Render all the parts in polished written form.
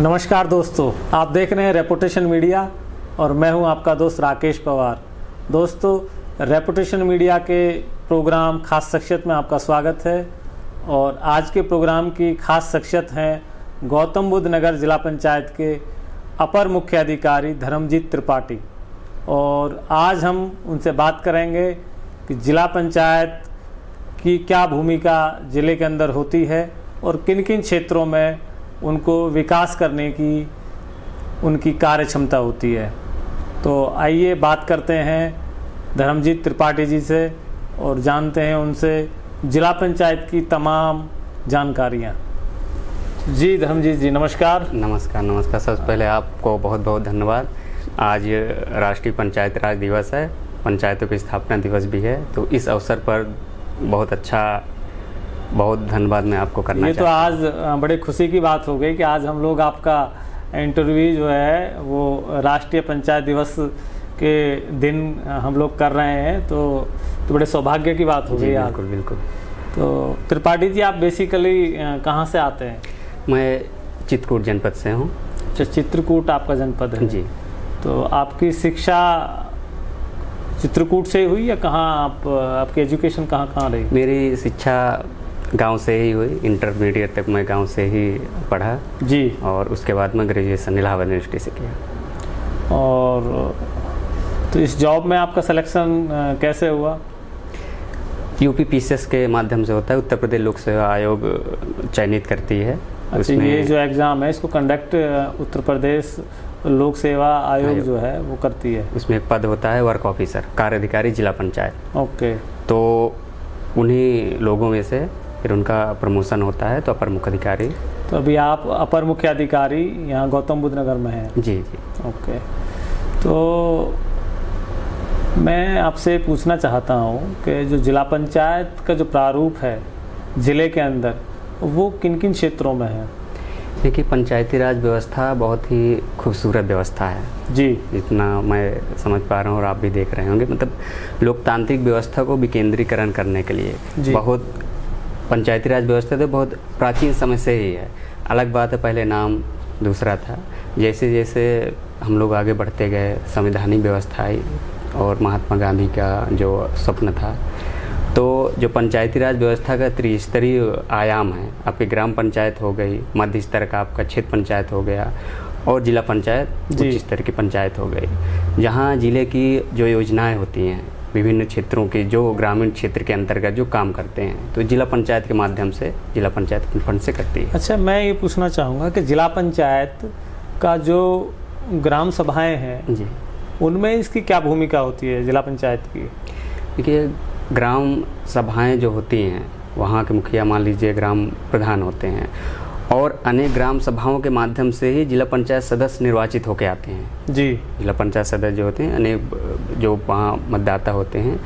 नमस्कार दोस्तों, आप देख रहे हैं रेपुटेशन मीडिया और मैं हूं आपका दोस्त राकेश पवार। दोस्तों, रेपुटेशन मीडिया के प्रोग्राम खास शख्सियत में आपका स्वागत है और आज के प्रोग्राम की खास शख्सियत हैं गौतम बुद्ध नगर जिला पंचायत के अपर मुख्य अधिकारी धर्मजीत त्रिपाठी। और आज हम उनसे बात करेंगे कि जिला पंचायत की क्या भूमिका जिले के अंदर होती है और किन किन क्षेत्रों में उनको विकास करने की उनकी कार्य क्षमता होती है। तो आइए बात करते हैं धर्मजीत त्रिपाठी जी से और जानते हैं उनसे जिला पंचायत की तमाम जानकारियाँ। जी धर्मजीत जी, नमस्कार। नमस्कार नमस्कार। सबसे पहले आपको बहुत बहुत धन्यवाद। आज राष्ट्रीय पंचायत राज दिवस है, पंचायतों की स्थापना दिवस भी है, तो इस अवसर पर बहुत धन्यवाद मैं आपको करना ये तो आज बड़े खुशी की बात हो गई कि आज हम लोग आपका इंटरव्यू जो है वो राष्ट्रीय पंचायत दिवस के दिन हम लोग कर रहे हैं, तो बड़े सौभाग्य की बात हो गई। बिल्कुल बिल्कुल। तो त्रिपाठी जी, आप बेसिकली कहाँ से आते हैं? मैं चित्रकूट जनपद से हूँ। अच्छा, चित्रकूट आपका जनपद है जी। तो आपकी शिक्षा चित्रकूट से हुई या कहाँ आपकी एजुकेशन कहाँ रही? मेरी शिक्षा गांव से ही हुई, इंटरमीडिएट तक मैं गांव से ही पढ़ा जी, और उसके बाद मैं ग्रेजुएशन इलाहाबाद यूनिवर्सिटी से किया। और तो इस जॉब में आपका सिलेक्शन कैसे हुआ? यूपी पीसीएस के माध्यम से होता है, उत्तर प्रदेश लोक सेवा आयोग चयनित करती है। अच्छा, ये जो एग्ज़ाम है इसको कंडक्ट उत्तर प्रदेश लोक सेवा आयोग जो है वो करती है। उसमें एक पद होता है वर्क ऑफिसर, कार्य अधिकारी जिला पंचायत। ओके। तो उन्हीं लोगों में से फिर उनका प्रमोशन होता है तो अपर मुख्य अधिकारी। तो अभी आप अपर मुख्य अधिकारी यहाँ गौतम बुद्ध नगर में हैं? जी जी। ओके। तो मैं आपसे पूछना चाहता हूँ कि जो जिला पंचायत का जो प्रारूप है ज़िले के अंदर, वो किन किन क्षेत्रों में है? देखिए, पंचायती राज व्यवस्था बहुत ही खूबसूरत व्यवस्था है जी, जितना मैं समझ पा रहा हूँ और आप भी देख रहे होंगे। मतलब लोकतांत्रिक व्यवस्था को विकेंद्रीकरण करने के लिए बहुत पंचायती राज व्यवस्था तो बहुत प्राचीन समय से ही है। अलग बात है पहले नाम दूसरा था, जैसे जैसे हम लोग आगे बढ़ते गए संवैधानिक व्यवस्था आई और महात्मा गांधी का जो स्वप्न था, तो जो पंचायती राज व्यवस्था का त्रिस्तरीय आयाम है, आपकी ग्राम पंचायत हो गई, मध्य स्तर का आपका क्षेत्र पंचायत हो गया और जिला पंचायत उच्च स्तर की पंचायत हो गई, जहाँ जिले की जो योजनाएं होती हैं विभिन्न क्षेत्रों के जो ग्रामीण क्षेत्र के अंतर्गत जो काम करते हैं तो जिला पंचायत के माध्यम से जिला पंचायत फंड से करती है। अच्छा, मैं ये पूछना चाहूँगा कि जिला पंचायत का जो ग्राम सभाएँ हैं जी, उनमें इसकी क्या भूमिका होती है जिला पंचायत की? देखिए, ग्राम सभाएं जो होती हैं वहाँ के मुखिया मान लीजिए ग्राम प्रधान होते हैं और अनेक ग्राम सभाओं के माध्यम से ही जिला पंचायत सदस्य निर्वाचित होकर आते हैं। जी, जिला पंचायत सदस्य जो होते हैं अनेक जो वहाँ मतदाता होते हैं,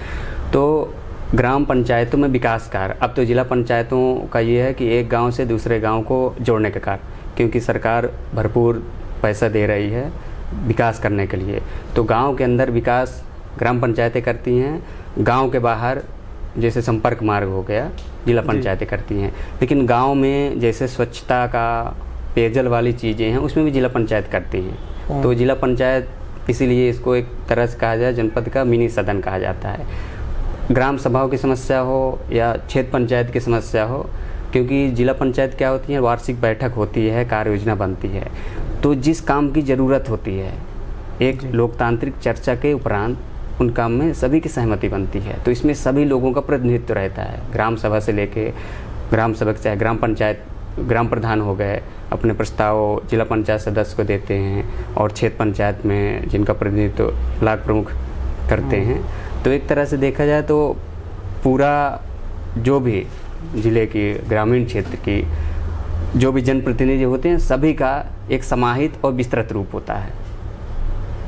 तो ग्राम पंचायतों में विकास कार्य, अब तो जिला पंचायतों का ये है कि एक गांव से दूसरे गांव को जोड़ने का कार्य, क्योंकि सरकार भरपूर पैसा दे रही है विकास करने के लिए, तो गाँव के अंदर विकास ग्राम पंचायतें करती हैं। गांव के बाहर जैसे संपर्क मार्ग हो गया जिला पंचायतें करती हैं, लेकिन गांव में जैसे स्वच्छता का, पेयजल वाली चीज़ें हैं उसमें भी जिला पंचायत करती हैं। तो जिला पंचायत इसीलिए इसको एक तरह से कहा जाए जनपद का मिनी सदन कहा जाता है। ग्राम सभाओं की समस्या हो या क्षेत्र पंचायत की समस्या हो, क्योंकि जिला पंचायत क्या होती है, वार्षिक बैठक होती है, कार्य योजना बनती है, तो जिस काम की ज़रूरत होती है एक लोकतांत्रिक चर्चा के उपरांत उन काम में सभी की सहमति बनती है, तो इसमें सभी लोगों का प्रतिनिधित्व रहता है। ग्राम सभा से लेके ग्राम सभा चाहे ग्राम पंचायत, ग्राम प्रधान हो गए अपने प्रस्ताव जिला पंचायत सदस्य को देते हैं और क्षेत्र पंचायत में जिनका प्रतिनिधित्व ब्लॉक प्रमुख करते हैं। तो एक तरह से देखा जाए तो पूरा जो भी जिले की ग्रामीण क्षेत्र की जो भी जनप्रतिनिधि होते हैं सभी का एक समाहित और विस्तृत रूप होता है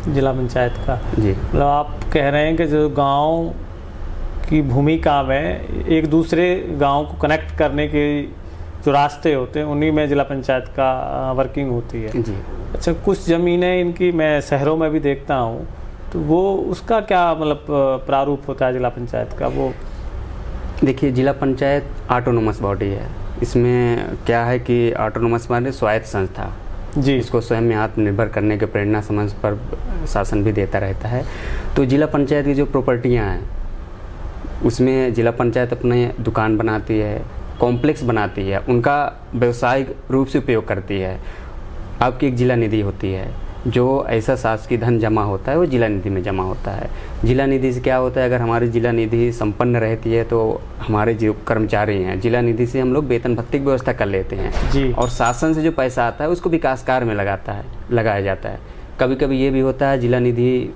जिला पंचायत का। जी, मतलब आप कह रहे हैं कि जो गांव की भूमिका में एक दूसरे गांव को कनेक्ट करने के जो रास्ते होते हैं उन्हीं में जिला पंचायत का वर्किंग होती है। जी। अच्छा, कुछ ज़मीनें इनकी मैं शहरों में भी देखता हूँ, तो वो उसका क्या मतलब प्रारूप होता है जिला पंचायत का? वो देखिए, जिला पंचायत ऑटोनोमस बॉडी है। इसमें क्या है कि ऑटोनोमस माने स्वायत्त संस्था, जी। इसको स्वयं में आत्मनिर्भर करने के प्रेरणा समझ पर शासन भी देता रहता है। तो जिला पंचायत की जो प्रॉपर्टियाँ हैं उसमें जिला पंचायत अपने दुकान बनाती है, कॉम्प्लेक्स बनाती है, उनका व्यवसायिक रूप से उपयोग करती है। आपकी एक जिला निधि होती है, जो ऐसा शासकीय धन जमा होता है वो जिला निधि में जमा होता है। जिला निधि से क्या होता है, अगर हमारी जिला निधि संपन्न रहती है तो हमारे जो कर्मचारी हैं जिला निधि से हम लोग वेतन भत्ते की व्यवस्था कर लेते हैं जी। और शासन से जो पैसा आता है उसको विकास कार्य में लगाया जाता है। कभी कभी ये भी होता है जिला निधि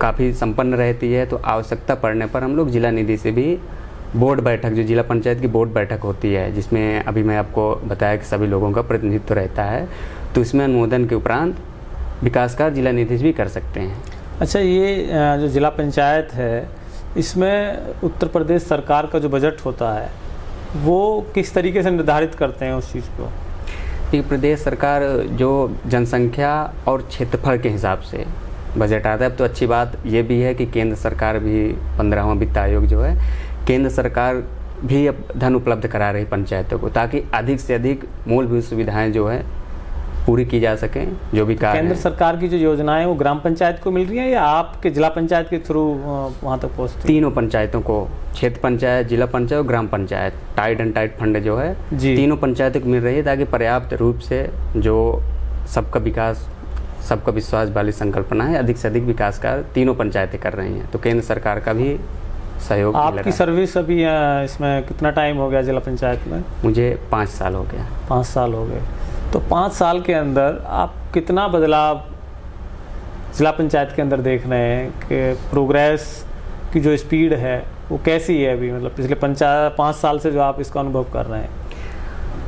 काफ़ी संपन्न रहती है तो आवश्यकता पड़ने पर हम लोग जिला निधि से भी बोर्ड बैठक, जो जिला पंचायत की बोर्ड बैठक होती है जिसमें अभी मैं आपको बताया कि सभी लोगों का प्रतिनिधित्व रहता है, तो इसमें अनुमोदन के उपरांत विकास कार्य जिला निधि से भी कर सकते हैं। अच्छा, ये जो जिला पंचायत है इसमें उत्तर प्रदेश सरकार का जो बजट होता है वो किस तरीके से निर्धारित करते हैं उस चीज़ को? कि प्रदेश सरकार जो जनसंख्या और क्षेत्रफल के हिसाब से बजट आता है। अब तो अच्छी बात ये भी है कि केंद्र सरकार भी 15वां वित्त आयोग जो है, केंद्र सरकार भी अब धन उपलब्ध करा रही पंचायतों को ताकि अधिक से अधिक मूलभूत सुविधाएं जो है पूरी की जा सकें। जो भी कार्य केंद्र सरकार की जो योजनाएं वो ग्राम पंचायत को मिल रही हैं या आपके जिला पंचायत के थ्रू वहाँ तक पहुँचती? तीनों पंचायतों को, क्षेत्र पंचायत, जिला पंचायत और ग्राम panchayat, tight and tight fund जो है तीनों पंचायतों को मिल रही है ताकि पर्याप्त रूप से जो सबका विकास, सबका विश्वास वाली संकल्पना है, अधिक से अधिक विकास कार्य तीनों पंचायतें कर रही हैं। तो केंद्र सरकार का भी सहयोग। आपकी सर्विस अभी इसमें कितना टाइम हो गया जिला पंचायत में? मुझे 5 साल हो गया। 5 साल हो गए। तो 5 साल के अंदर आप कितना बदलाव जिला पंचायत के अंदर देख रहे हैं कि प्रोग्रेस की जो स्पीड है वो कैसी है अभी, मतलब पिछले 5 साल से जो आप इसका अनुभव कर रहे हैं?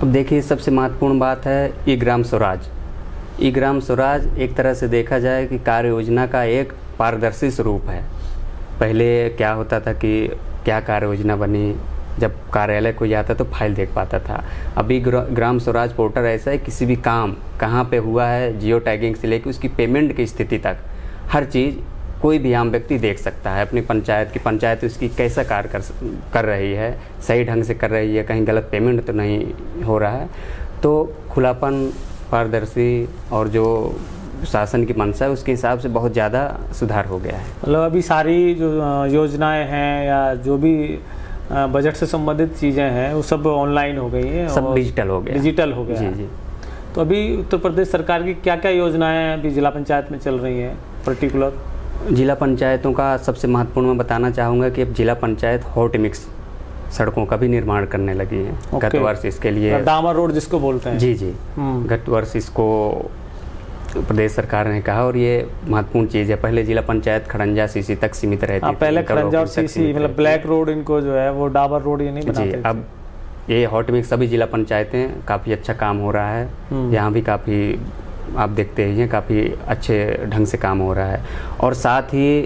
अब देखिए, सबसे महत्वपूर्ण बात है ई ग्राम स्वराज। ई ग्राम स्वराज एक तरह से देखा जाए कि कार्य योजना का एक पारदर्शी स्वरूप है। पहले क्या होता था कि क्या कार्य योजना बनी, जब कार्यालय कोई आता तो फाइल देख पाता था। अभी ग्राम स्वराज पोर्टल ऐसा है, किसी भी काम कहाँ पे हुआ है, जियो टैगिंग से लेकर उसकी पेमेंट की स्थिति तक हर चीज़ कोई भी आम व्यक्ति देख सकता है। अपनी पंचायत उसकी कैसा कार्य कर रही है, सही ढंग से कर रही है, कहीं गलत पेमेंट तो नहीं हो रहा है। तो खुलापन, पारदर्शी और जो शासन की मंशा है उसके हिसाब से बहुत ज़्यादा सुधार हो गया है। मतलब अभी सारी जो योजनाएं हैं या जो भी बजट से संबंधित चीज़ें हैं वो सब ऑनलाइन हो गई हैं, सब डिजिटल हो गया। जी जी। तो अभी उत्तर प्रदेश सरकार की क्या क्या योजनाएं अभी जिला पंचायत में चल रही हैं पर्टिकुलर? जिला पंचायतों का सबसे महत्वपूर्ण मैं बताना चाहूँगा कि अब जिला पंचायत हॉट मिक्स सड़कों का भी निर्माण करने लगी है। गत वर्ष इसके लिए डामर रोड जिसको बोलते हैं। जी जी। गत वर्ष इसको प्रदेश सरकार ने कहा और ये महत्वपूर्ण चीज़ है। पहले जिला पंचायत खड़ंजा सीसी तक सीमित रहती थी। पहले खड़ंजा और सीसी मतलब ब्लैक रोड इनको जो है वो डाबर रोड ये नहीं बनाते थे। अब ये हॉट मिक्स सभी जिला पंचायतें काफ़ी अच्छा काम हो रहा है। यहाँ भी काफ़ी आप देखते ही हैं, काफ़ी अच्छे ढंग से काम हो रहा है। और साथ ही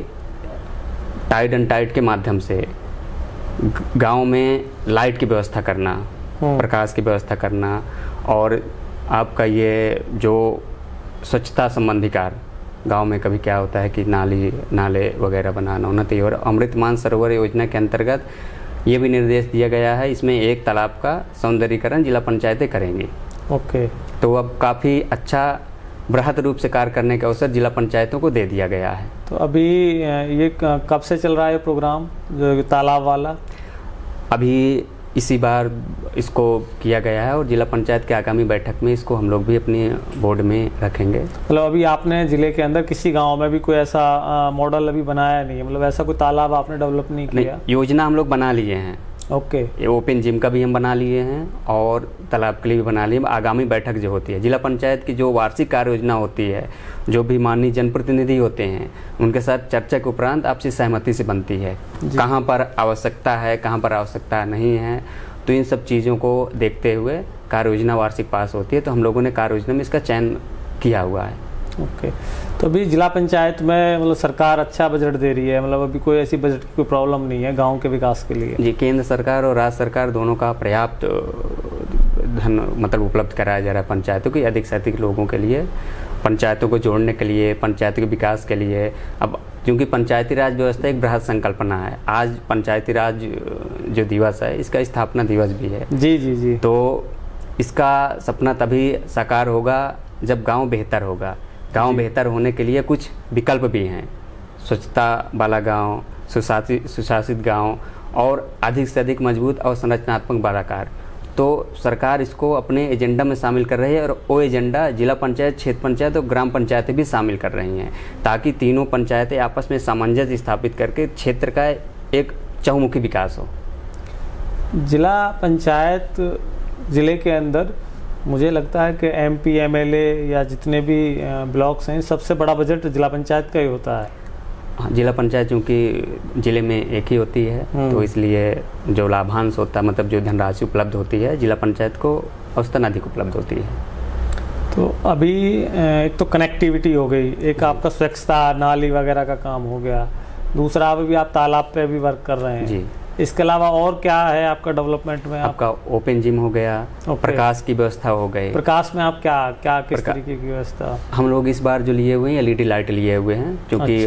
टाइट एंड टाइट के माध्यम से गांव में लाइट की व्यवस्था करना, प्रकाश की व्यवस्था करना, और आपका ये जो स्वच्छता संबंधी कार्य गांव में कभी क्या होता है कि नाले वगैरह बनाना होना चाहिए। और अमृतमान सरोवर योजना के अंतर्गत ये भी निर्देश दिया गया है, इसमें एक तालाब का सौंदर्यीकरण जिला पंचायतें करेंगी। ओके। तो अब काफ़ी अच्छा बृहद रूप से कार्य करने का अवसर जिला पंचायतों को दे दिया गया है। तो अभी ये कब से चल रहा है प्रोग्राम जो तालाब वाला? अभी इसी बार इसको किया गया है और जिला पंचायत के आगामी बैठक में इसको हम लोग भी अपने बोर्ड में रखेंगे। मतलब अभी आपने जिले के अंदर किसी गांव में भी कोई ऐसा मॉडल अभी बनाया नहीं है, मतलब ऐसा कोई तालाब आपने डेवलप नहीं किया? योजना हम लोग बना लिए हैं। ओके। ये ओपन जिम का भी हम बना लिए हैं और तालाब के लिए भी बना लिए। आगामी बैठक जो होती है जिला पंचायत की, जो वार्षिक कार्य योजना होती है, जो भी माननीय जनप्रतिनिधि होते हैं उनके साथ चर्चा के उपरांत आपसी सहमति से बनती है कहाँ पर आवश्यकता है, कहाँ पर आवश्यकता नहीं है। तो इन सब चीज़ों को देखते हुए कार्य योजना वार्षिक पास होती है। तो हम लोगों ने कार्य योजना में इसका चयन किया हुआ है। ओके। तो अभी जिला पंचायत में मतलब सरकार अच्छा बजट दे रही है, मतलब अभी कोई ऐसी बजट की कोई प्रॉब्लम नहीं है गांव के विकास के लिए? जी, केंद्र सरकार और राज्य सरकार दोनों का पर्याप्त धन मतलब उपलब्ध कराया जा रहा है पंचायतों की, अधिक से अधिक लोगों के लिए, पंचायतों को जोड़ने के लिए, पंचायत के विकास के लिए। अब क्योंकि पंचायती राज व्यवस्था एक बृहद संकल्पना है, आज पंचायती राज जो दिवस है इसका स्थापना दिवस भी है। जी जी जी। तो इसका सपना तभी साकार होगा जब गांव बेहतर होगा। गांव बेहतर होने के लिए कुछ विकल्प भी हैं, स्वच्छता वाला गांव, सुशासित गांव और अधिक से अधिक मजबूत और संरचनात्मक बालाकार। तो सरकार इसको अपने एजेंडा में शामिल कर रही है और वो एजेंडा जिला पंचायत, क्षेत्र पंचायत और ग्राम पंचायतें भी शामिल कर रही हैं, ताकि तीनों पंचायतें आपस में सामंजस्य स्थापित करके क्षेत्र का एक चहुमुखी विकास हो। जिला पंचायत ज़िले के अंदर मुझे लगता है कि MP, MLA या जितने भी ब्लॉक्स हैं, सबसे बड़ा बजट जिला पंचायत का ही होता है। हाँ, जिला पंचायत चूँकि ज़िले में एक ही होती है, तो इसलिए जो लाभांश होता है, मतलब जो धनराशि उपलब्ध होती है, जिला पंचायत को औसतन अधिक उपलब्ध होती है। तो अभी एक तो कनेक्टिविटी हो गई, एक आपका स्वच्छता नाली वगैरह का काम हो गया, दूसरा अभी आप तालाब पे भी वर्क कर रहे हैं जी। इसके अलावा और क्या है आपका डेवलपमेंट में? आपका ओपन जिम हो गया, प्रकाश की व्यवस्था हो गई। प्रकाश में आप क्या किस तरीके की व्यवस्था? हम लोग इस बार जो लिए हुए हैं LED लाइट लिए हुए हैं, क्योंकि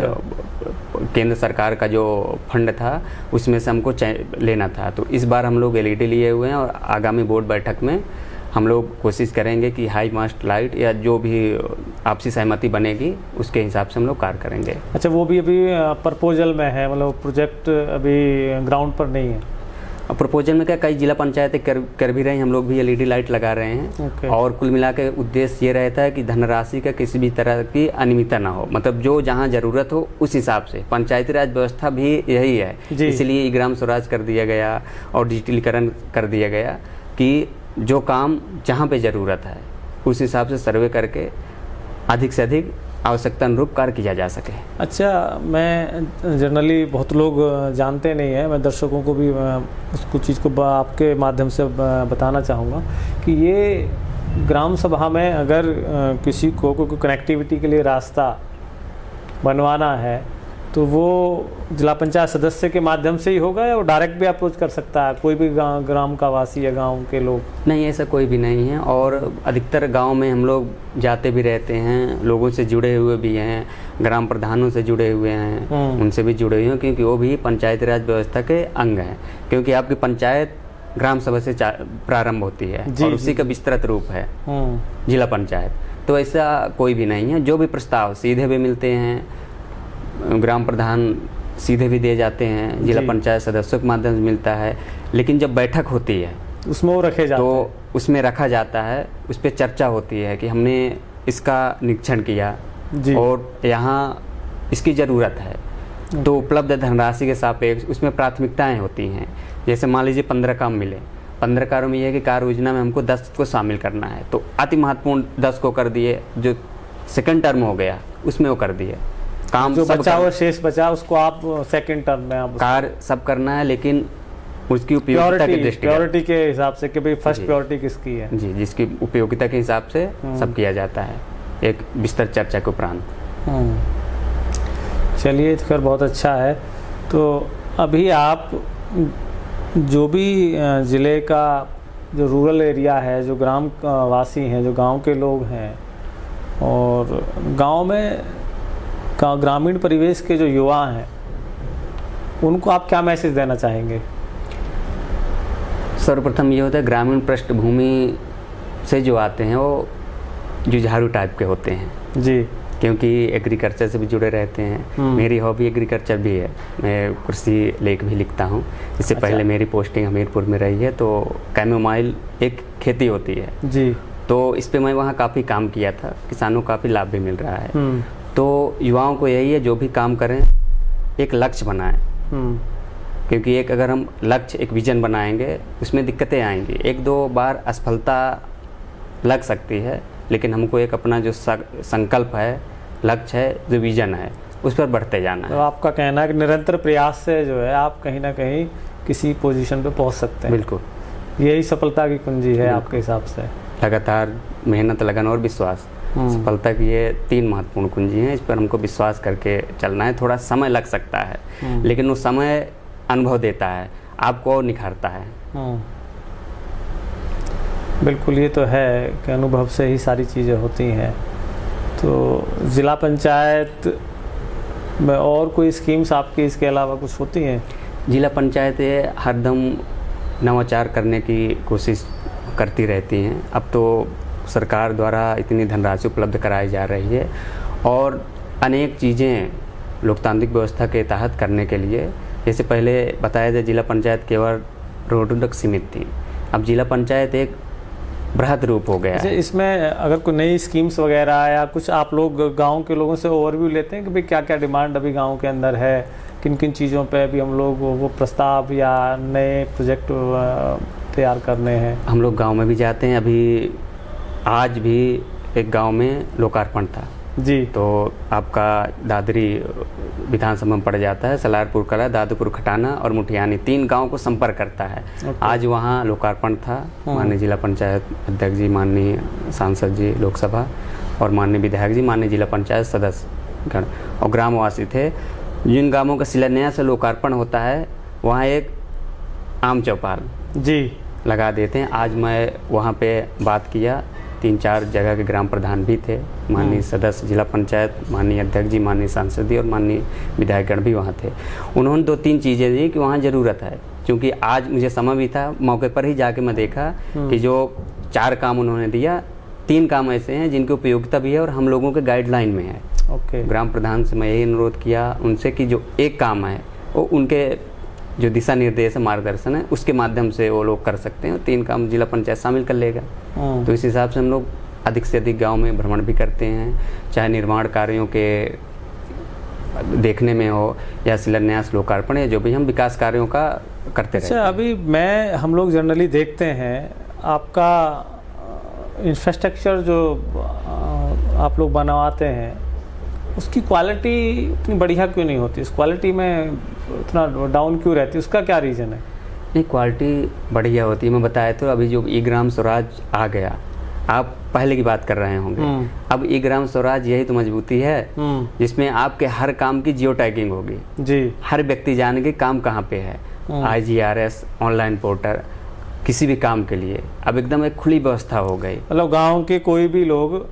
केंद्र सरकार का जो फंड था उसमें से हमको लेना था, तो इस बार हम लोग LED लिए हुए हैं और आगामी बोर्ड बैठक में हम लोग कोशिश करेंगे कि हाई मास्ट लाइट या जो भी आपसी सहमति बनेगी उसके हिसाब से हम लोग कार्य करेंगे। अच्छा, वो भी अभी प्रपोजल में है, मतलब प्रोजेक्ट अभी ग्राउंड पर नहीं है? प्रपोजल में क्या, कई जिला पंचायतें कर भी रही हैं, हम लोग भी LED लाइट लगा रहे हैं। और कुल मिला के उद्देश्य ये रहता है कि धनराशि का किसी भी तरह की अनियमितता ना हो, मतलब जो जहाँ जरूरत हो उस हिसाब से। पंचायती राज व्यवस्था भी यही है, इसलिए ग्राम स्वराज कर दिया गया और डिजिटलीकरण कर दिया गया कि जो काम जहाँ पे ज़रूरत है उस हिसाब से सर्वे करके अधिक से अधिक आवश्यकता अनुरूप कार्य किया जा सके। अच्छा, मैं जनरली बहुत लोग जानते नहीं हैं, मैं दर्शकों को भी उसको चीज़ को आपके माध्यम से बताना चाहूँगा कि ये ग्राम सभा में अगर किसी को कोई कनेक्टिविटी के लिए रास्ता बनवाना है तो वो जिला पंचायत सदस्य के माध्यम से ही होगा या वो डायरेक्ट भी अप्रोच कर सकता है कोई भी ग्राम का वासी या गांव के लोग? नहीं, ऐसा कोई भी नहीं है, और अधिकतर गांव में हम लोग जाते भी रहते हैं, लोगों से जुड़े हुए भी हैं, ग्राम प्रधानों से जुड़े हुए हैं, उनसे भी जुड़े हुए हैं, क्योंकि वो भी पंचायती राज व्यवस्था के अंग हैं। क्योंकि आपकी पंचायत ग्राम सभा से प्रारंभ होती है और उसी का विस्तृत रूप है जिला पंचायत। तो ऐसा कोई भी नहीं है, जो भी प्रस्ताव सीधे भी मिलते हैं, ग्राम प्रधान सीधे भी दिए जाते हैं, जिला पंचायत सदस्यों के माध्यम से मिलता है, लेकिन जब बैठक होती है उसमें वो रखे जाते हैं, तो उसमें रखा जाता है, उस पर चर्चा होती है कि हमने इसका निरीक्षण किया और यहाँ इसकी ज़रूरत है, तो उपलब्ध धनराशि के सापेक्ष उसमें प्राथमिकताएं होती हैं। जैसे मान लीजिए 15 काम मिले, 15 कार्यों में यह है कि कार्य योजना में हमको 10 को शामिल करना है, तो अति महत्वपूर्ण 10 को कर दिए, जो सेकंड टर्म हो गया उसमें वो कर दिए। काम जो बचा हुआ शेष बचा उसको आप सेकंड टर्म में आप कार्य सब करना है, लेकिन उसकी उपयोगिता के दृष्टि प्योरिटी के हिसाब से कि भाई फर्स्ट प्योरिटी किसकी है, जी, जिसकी उपयोगिता के हिसाब से सब किया जाता है, एक विस्तृत चर्चा के उपरांत। चलिए, तो खैर बहुत अच्छा है। तो अभी आप जो भी ज़िले का जो रूरल एरिया है, जो ग्राम वासी हैं, जो गांव के लोग हैं और गांव में ग्रामीण परिवेश के जो युवा हैं, उनको आप क्या मैसेज देना चाहेंगे? सर्वप्रथम ये होता है, ग्रामीण पृष्ठभूमि से जो आते हैं वो जुझारू टाइप के होते हैं जी, क्योंकि एग्रीकल्चर से भी जुड़े रहते हैं। मेरी हॉबी एग्रीकल्चर भी है, मैं कृषि लेख भी लिखता हूँ। इससे पहले मेरी पोस्टिंग हमीरपुर में रही है, तो कैमोमाइल एक खेती होती है जी, तो इस पर मैं वहाँ काफ़ी काम किया था, किसानों को काफ़ी लाभ भी मिल रहा है। तो युवाओं को यही है, जो भी काम करें एक लक्ष्य बनाएं, क्योंकि एक अगर हम लक्ष्य, एक विजन बनाएंगे, उसमें दिक्कतें आएंगी, 1-2 बार असफलता लग सकती है, लेकिन हमको एक अपना जो संकल्प है, लक्ष्य है, जो विजन है, उस पर बढ़ते जाना है। तो आपका कहना है कि निरंतर प्रयास से जो है आप कहीं ना कहीं किसी पोजीशन पे पहुंच सकते हैं? बिल्कुल, यही सफलता की कुंजी है आपके हिसाब से? लगातार मेहनत, लगन और विश्वास, सफलता की ये 3 महत्वपूर्ण कुंजी हैं। इस पर हमको विश्वास करके चलना है। थोड़ा समय लग सकता है, लेकिन वो समय अनुभव देता है, आपको और निखारता है। बिल्कुल, ये तो है कि अनुभव से ही सारी चीज़ें होती हैं। तो ज़िला पंचायत में और कोई स्कीम्स आपकी इसके अलावा कुछ होती हैं? जिला पंचायतें हरदम नवाचार करने की कोशिश करती रहती हैं। अब तो सरकार द्वारा इतनी धनराशि उपलब्ध कराई जा रही है और अनेक चीज़ें लोकतांत्रिक व्यवस्था के तहत करने के लिए, जैसे पहले बताया जाए जिला पंचायत केवल रोडों तक सीमित थी, अब जिला पंचायत एक बृहद रूप हो गया है। इसमें अगर कोई नई स्कीम्स वगैरह या कुछ आप लोग गांव के लोगों से ओवरव्यू लेते हैं कि भाई क्या क्या डिमांड अभी गांव के अंदर है, किन किन चीज़ों पे अभी हम लोग वो प्रस्ताव या नए प्रोजेक्ट तैयार करने हैं? हम लोग गांव में भी जाते हैं। अभी आज भी एक गांव में लोकार्पण था जी, तो आपका दादरी विधानसभा में पड़ जाता है, सलारपुर कला, दादूपुर खटाना और मुठियानी 3 गांव को संपर्क करता है। आज वहाँ लोकार्पण था। माननीय जिला पंचायत अध्यक्ष जी, माननीय सांसद जी लोकसभा और माननीय विधायक जी, माननीय जिला पंचायत सदस्य गण और ग्रामवासी थे। जिन गांवों का शिलान्यास लोकार्पण होता है वहाँ एक आम चौपाल जी लगा देते हैं। आज मैं वहाँ पे बात किया, 3-4 जगह के ग्राम प्रधान भी थे, माननीय सदस्य जिला पंचायत, माननीय अध्यक्ष जी, माननीय सांसद जी और माननीय विधायकगण भी वहाँ थे। उन्होंने 2-3 चीज़ें दी कि वहाँ ज़रूरत है, क्योंकि आज मुझे समय भी था, मौके पर ही जाके मैं देखा कि जो 4 काम उन्होंने दिया, 3 काम ऐसे हैं जिनकी उपयोगिता भी है और हम लोगों के गाइडलाइन में है। ग्राम प्रधान से मैं यही अनुरोध किया उनसे कि जो एक काम है वो उनके जो दिशा निर्देश है, मार्गदर्शन है, उसके माध्यम से वो लोग कर सकते हैं, 3 काम जिला पंचायत शामिल कर लेगा। तो इस हिसाब से हम लोग अधिक से अधिक गांव में भ्रमण भी करते हैं, चाहे निर्माण कार्यों के देखने में हो या शिलान्यास लोकार्पण या जो भी हम विकास कार्यों का करते रहते हैं। अभी हम लोग जनरली देखते हैं आपका इंफ्रास्ट्रक्चर जो आप लोग बनवाते हैं उसकी क्वालिटी इतनी बढ़िया क्यों नहीं होती? इस क्वालिटी में इतना डाउन क्यों रहती है? उसका क्या रीज़न है? नहीं, क्वालिटी बढ़िया होती है। मैं बताया तो अभी जो ई ग्राम स्वराज आ गया, आप पहले की बात कर रहे होंगे। अब ई ग्राम स्वराज यही तो मजबूती है जिसमें आपके हर काम की जियो टैगिंग होगी जी, हर व्यक्ति जानेंगे काम कहाँ पे है। IGRS ऑनलाइन पोर्टल किसी भी काम के लिए अब एकदम एक खुली व्यवस्था हो गई। मतलब गाँव के कोई भी लोग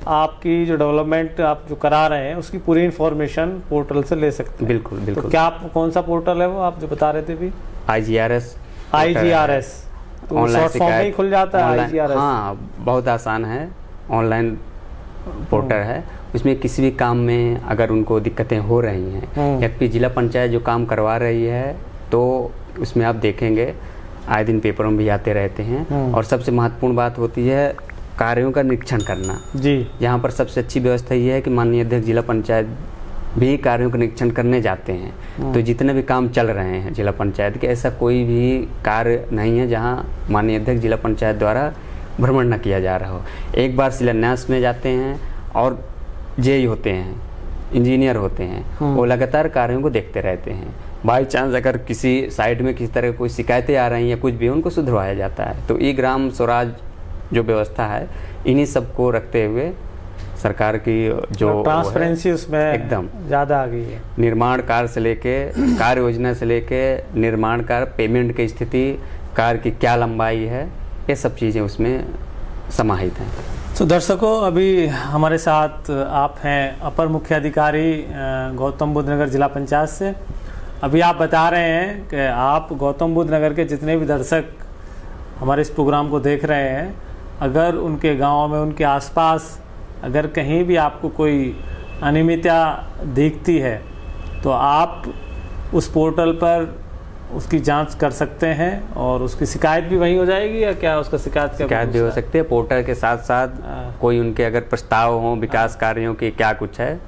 आपकी जो डेवलपमेंट आप जो करा रहे हैं उसकी पूरी इंफॉर्मेशन पोर्टल से ले सकते हैं। बिल्कुल बिल्कुल। तो क्या कौन सा पोर्टल है वो आप जो बता रहे थे भी? IGRS तो ऑनलाइन फॉर्म ही खुल जाता है IGRS? हाँ, बहुत आसान है, ऑनलाइन पोर्टल है। उसमें किसी भी काम में अगर उनको दिक्कतें हो रही हैं या जिला पंचायत जो काम करवा रही है तो उसमें आप देखेंगे आए दिन पेपरों में भी आते रहते हैं। और सबसे महत्वपूर्ण बात होती है कार्यों का निरीक्षण करना जी। यहाँ पर सबसे अच्छी व्यवस्था ये है कि माननीय अध्यक्ष जिला पंचायत भी कार्यों का निरीक्षण करने जाते हैं। तो जितने भी काम चल रहे हैं जिला पंचायत के, ऐसा कोई भी कार्य नहीं है जहाँ माननीय अध्यक्ष जिला पंचायत द्वारा भ्रमण न किया जा रहा हो। एक बार शिलान्यास में जाते हैं और जेई होते हैं, इंजीनियर होते हैं, वो लगातार कार्यों को देखते रहते हैं। बाई चांस अगर किसी साइड में किसी तरह कोई शिकायतें आ रही हैं या कुछ भी, उनको सुधरवाया जाता है। तो ई ग्राम स्वराज जो व्यवस्था है इन्हीं सबको रखते हुए सरकार की जो ट्रांसपेरेंसी उसमें एकदम ज़्यादा आ गई है। निर्माण कार्य से लेके कार्य योजना से लेके निर्माण कार्य, पेमेंट की स्थिति, कार्य की क्या लंबाई है, ये सब चीज़ें उसमें समाहित हैं। तो दर्शकों, अभी हमारे साथ आप हैं अपर मुख्य अधिकारी गौतम बुद्ध नगर जिला पंचायत से। अभी आप बता रहे हैं कि आप गौतम बुद्ध नगर के जितने भी दर्शक हमारे इस प्रोग्राम को देख रहे हैं, अगर उनके गांव में, उनके आसपास अगर कहीं भी आपको कोई अनियमितता दिखती है तो आप उस पोर्टल पर उसकी जांच कर सकते हैं और उसकी शिकायत भी वहीं हो जाएगी या क्या? उसका शिकायत भी हो सकती है। पोर्टल के साथ साथ कोई उनके अगर प्रस्ताव हो विकास कार्यों की क्या कुछ है,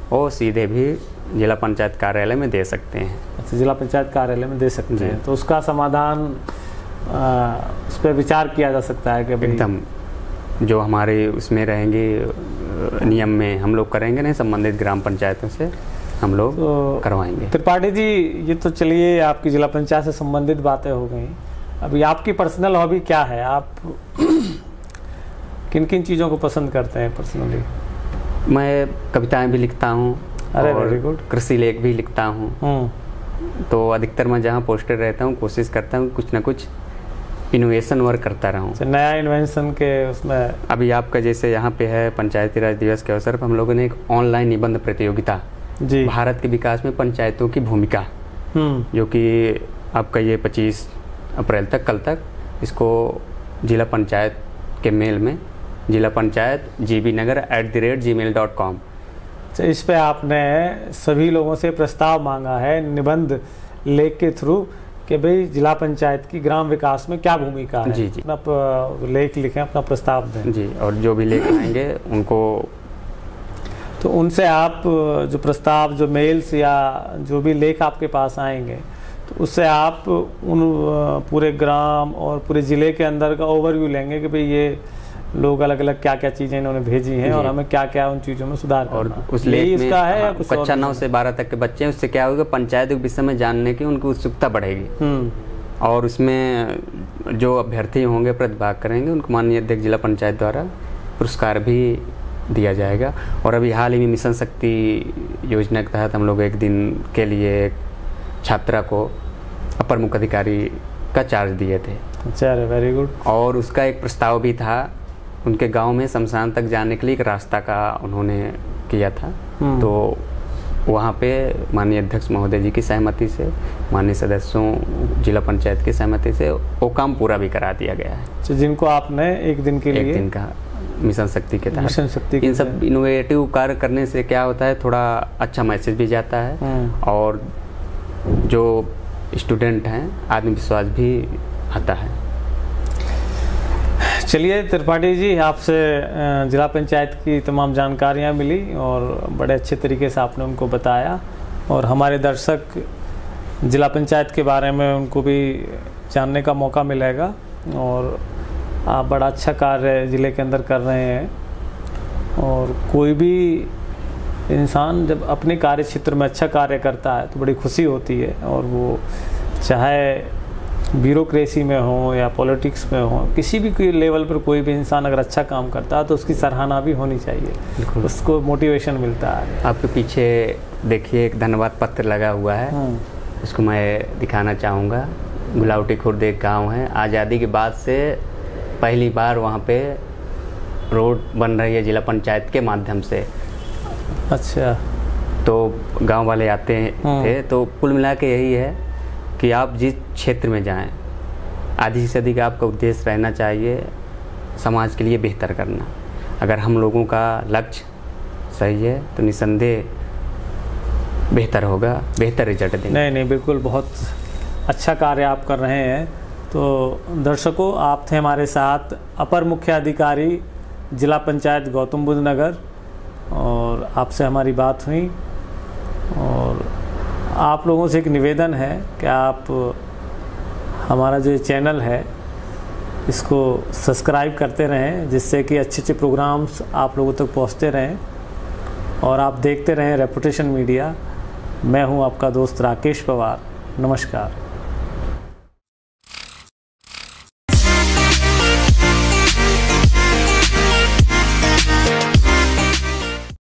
वो सीधे भी जिला पंचायत कार्यालय में दे सकते हैं। अच्छा, जिला पंचायत कार्यालय में दे सकते हैं, तो उसका समाधान उस पर विचार किया जा सकता है कि एकदम जो हमारे उसमें रहेंगे नियम में हम लोग करेंगे, नहीं संबंधित ग्राम पंचायतों से हम लोग करवाएंगे। त्रिपाठी जी, ये तो चलिए आपकी जिला पंचायत से संबंधित बातें हो गई। अभी आपकी पर्सनल हॉबी क्या है? आप किन किन चीज़ों को पसंद करते हैं पर्सनली? मैं कविताएं भी लिखता हूँ और कृषि लेख भी लिखता हूँ। तो अधिकतर मैं जहाँ पोस्टेड रहता हूँ कोशिश करता हूँ कुछ ना कुछ इनोवेशन वर्क करता रहूँ। नया इन्वेंशन के उसमें अभी आपका जैसे यहाँ पे है पंचायती राज दिवस के अवसर पर हम लोगों ने एक ऑनलाइन निबंध प्रतियोगिता जी, भारत के विकास में पंचायतों की भूमिका, जो कि आपका ये 25 अप्रैल तक, कल तक इसको जिला पंचायत के मेल में जिला पंचायत gbnagar@gmail.com। तो इस पे आपने सभी लोगों से प्रस्ताव मांगा है निबंध लेख के थ्रू कि भाई जिला पंचायत की ग्राम विकास में क्या भूमिका है। जी जी। अपना लेख लिखें, अपना प्रस्ताव दें। जी, और जो भी लेख आएंगे उनको, तो उनसे आप जो प्रस्ताव, जो मेल्स या जो भी लेख आपके पास आएंगे, तो उससे आप उन पूरे ग्राम और पूरे ज़िले के अंदर का ओवरव्यू लेंगे कि भाई ये लोग अलग अलग क्या क्या चीज़ें इन्होंने भेजी हैं और हमें क्या क्या उन चीज़ों में सुधार करना। और उस लेख में इसका है या कुछ कक्षा 9 से 12 तक के बच्चे हैं, उससे क्या होगा, पंचायत के विषय में जानने की उनकी उत्सुकता बढ़ेगी और उसमें जो अभ्यर्थी होंगे प्रतिभाग करेंगे उनको माननीय अध्यक्ष जिला पंचायत द्वारा पुरस्कार भी दिया जाएगा। और अभी हाल ही में मिशन शक्ति योजना के तहत हम लोग एक दिन के लिए एक छात्रा को अपर मुख्य अधिकारी का चार्ज दिए थे। अच्छा, वेरी गुड। और उसका एक प्रस्ताव भी था, उनके गांव में शमशान तक जाने के लिए एक रास्ता का उन्होंने किया था। तो वहाँ पे माननीय अध्यक्ष महोदय जी की सहमति से, माननीय सदस्यों जिला पंचायत की सहमति से वो काम पूरा भी करा दिया गया है। तो जिनको आपने एक दिन के लिए, एक दिन का मिशन शक्ति के तहत, मिशन शक्ति इन सब इनोवेटिव कार्य करने से क्या होता है, थोड़ा अच्छा मैसेज भी जाता है और जो स्टूडेंट हैं आत्मविश्वास भी आता है। चलिए त्रिपाठी जी, आपसे जिला पंचायत की तमाम जानकारियाँ मिली और बड़े अच्छे तरीके से आपने उनको बताया और हमारे दर्शक जिला पंचायत के बारे में उनको भी जानने का मौका मिलेगा। और आप बड़ा अच्छा कार्य ज़िले के अंदर कर रहे हैं और कोई भी इंसान जब अपने कार्य क्षेत्र में अच्छा कार्य करता है तो बड़ी खुशी होती है। और वो चाहे ब्यूरोक्रेसी में हो या पॉलिटिक्स में हो, किसी भी कोई लेवल पर कोई भी इंसान अगर अच्छा काम करता है तो उसकी सराहना भी होनी चाहिए, उसको मोटिवेशन मिलता है। आपके पीछे देखिए एक धन्यवाद पत्र लगा हुआ है, उसको मैं दिखाना चाहूँगा। गुलावटी खुर्द एक गाँव है, आज़ादी के बाद से पहली बार वहाँ पे रोड बन रही है जिला पंचायत के माध्यम से। अच्छा। तो गांव वाले आते थे, तो कुल मिला के यही है कि आप जिस क्षेत्र में जाएं, अधिक से अधिक आपका उद्देश्य रहना चाहिए समाज के लिए बेहतर करना। अगर हम लोगों का लक्ष्य सही है तो निसंदेह बेहतर होगा, बेहतर रिजल्ट देंगे। नहीं, बिल्कुल बहुत अच्छा कार्य आप कर रहे हैं। तो दर्शकों, आप थे हमारे साथ अपर मुख्य अधिकारी जिला पंचायत गौतम बुद्ध नगर और आपसे हमारी बात हुई। और आप लोगों से एक निवेदन है कि आप हमारा जो चैनल है इसको सब्सक्राइब करते रहें, जिससे कि अच्छे अच्छे प्रोग्राम्स आप लोगों तक पहुंचते रहें और आप देखते रहें रेपुटेशन मीडिया। मैं हूं आपका दोस्त राकेश पवार। नमस्कार।